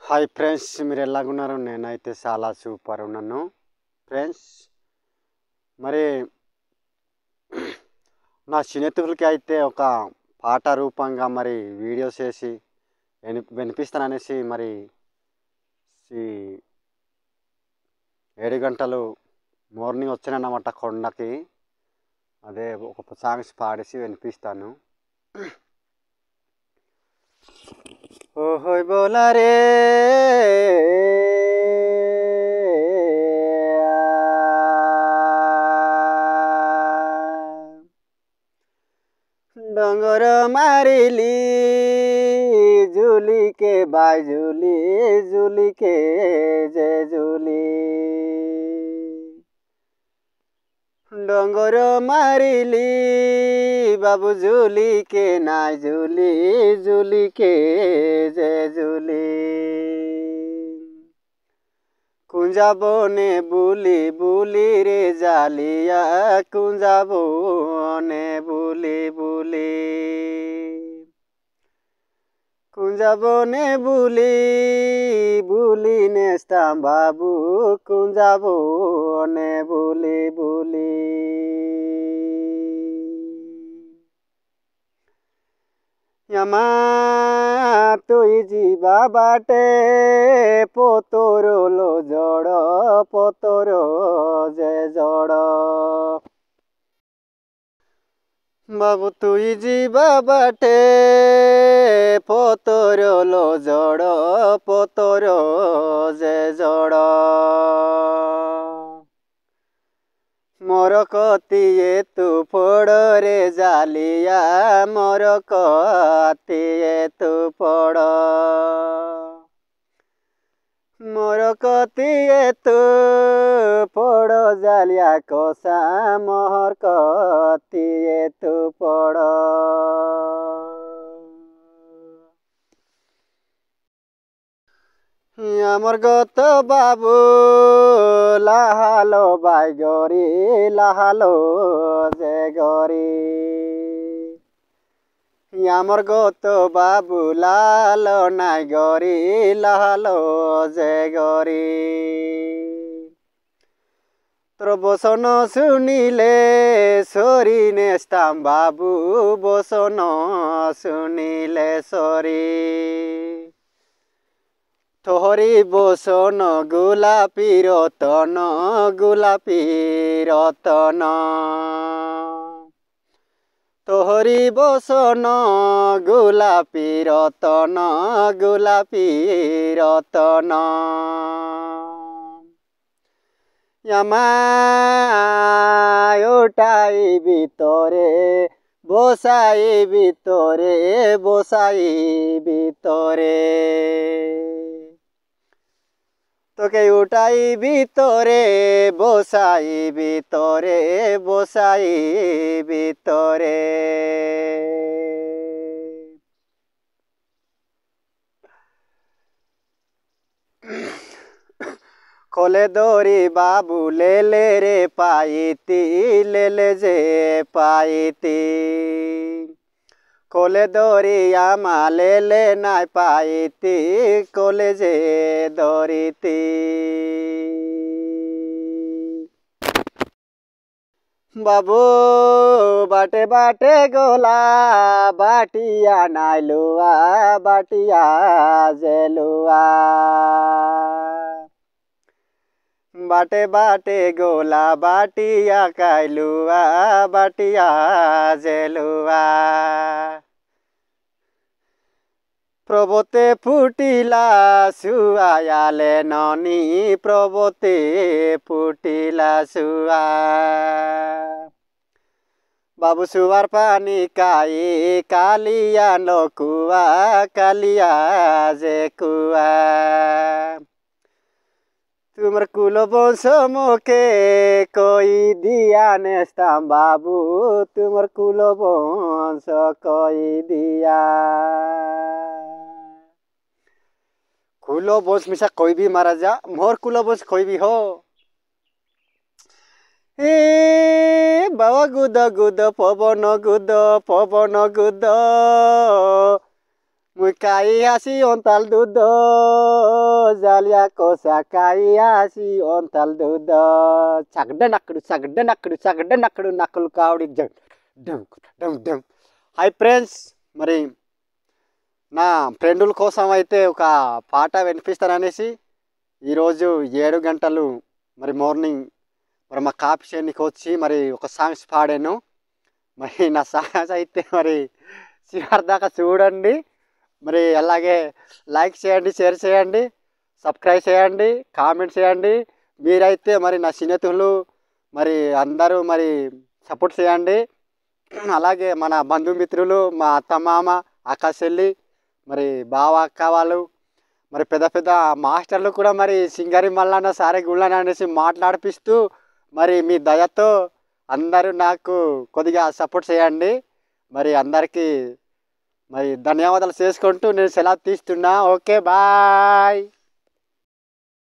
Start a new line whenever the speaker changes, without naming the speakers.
Hi friends, మీరు ఎలాగున్నారు? నేనైతే చాలా సూపర్ ఉన్నాను ఫ్రెండ్స్. మరి నా స్నేహితులకి అయితే ఒక పాట రూపంగా మరి వీడియోస్ చేసి వినిపిస్తాననేసి మరి ఈ 7 గంటలు మార్నింగ్ వచ్చానన్నమాట కొండకి. అదే ఒక సాంగ్స్ పాడేసి వినిపిస్తాను. ఓహోయ్ బోలా రే डोंगर मारिली झूली के बाई झूली झूली के जे झूली डोंगर मारिली बाबू झूली के नाई झूली झूली के जे झूली कुंजा बोने बुली बुली रे जालिया कुंजा बोने बुली बुली कुंजा बोने बुली बुली नेस्ताम बाबू कुंजा बोने बुली बुली यमा तुई जीवा बाटे पोतोरो जड़ पोतोरो जे जड़ बाबू तुई जीवा बाटे पोतोरो जड़ पोतोरो जे जड़ मोर कतिए तू पड़ रे जालिया मोर कतिए तू पड़ मोर कतिए तू पड़ जालिया कोसा मोहर कतिए तू पड़ আমার গত বাবু লাহালো বাই গরি লাহালো যে গরি আমার গত বাবু লালো নাই গরি লাহালো যে গরি তোর বসন শুনিলে সরি নেস্তাম বাবু বসন শুনিলে সরি তোহরি বসন গোলাপি রতন গোলাপি রতন তোহরি বসন গোলাপি রতন গোলাপি রতন আমায় ওটাই ভিতরে বসাই ভিতরে বসাই ভিতরে তোকে উঠাই ভিতরে বসাই ভিতরে বসাই ভিতরে কোলে দড়ি বাবু লেলে রে পাইতি লেলে যে পাইতি কোলে দড়ি আমা লেলে নাই পাইতি কোলে যে দড়িতি বাবু বাটে বাটে গোলা বাটিয়া নাই লুয়া বাটিয়া যে লুয়া बाटे बाटे गोला बाटिया कायलुआ बाटिया जेलुआ प्रभुते फुटिला सुआयाले ननी प्रभुते फुटिला सुआ बाबू सुवार पानी काई कालिया नकुआ कालिया जे कुआ तुमर कुलो बंश मोके कोई दिया नेस्ताम बाबू तुमर कुलो बंश कोई दिया कुलो बंश मिसा कोई भी मारा जा मोर कुलो बंश कोई भी हो ए बाबा गुद गुद पवन गुद ముకాయి హసి ఒంతల్ దుద్దో జాలియా కోసాకాయి హసి ఒంతల్ దుద్దో సగడ్డ నక్కడు నక్కలు కావడి డమ్ డమ్ డమ్. హాయ్ ఫ్రెండ్స్, మరి నా ఫ్రెండుల కోసం అయితే ఒక పాట వినిపిస్తాననేసి ఈరోజు 7 గంటలు మరి మార్నింగ్ మరి మా కాఫీ చేయడానికి వచ్చి మరి ఒక సాంగ్స్ పాడాను. మరి నా సాంగ్స్ అయితే మరి చివరి దాకా చూడండి. మరి అలాగే లైక్ చేయండి, షేర్ చేయండి, సబ్స్క్రైబ్ చేయండి, కామెంట్ చేయండి. మీరైతే మరి నా స్నేహితులు మరి అందరూ మరి సపోర్ట్ చేయండి. అలాగే మన బంధుమిత్రులు, మా అత్తమామ, అక్క చెల్లి, మరి బావ అక్క వాళ్ళు, మరి పెద్ద పెద్ద మాస్టర్లు కూడా మరి సింగరి మల్లన్న సారే గుళ్ళని అనేసి మాట్లాడిపిస్తూ మరి మీ దయతో అందరూ నాకు కొద్దిగా సపోర్ట్ చేయండి. మరి అందరికీ మరి ధన్యవాదాలు చేసుకుంటూ నేను సెలవు తీస్తున్నా. Okay, bye.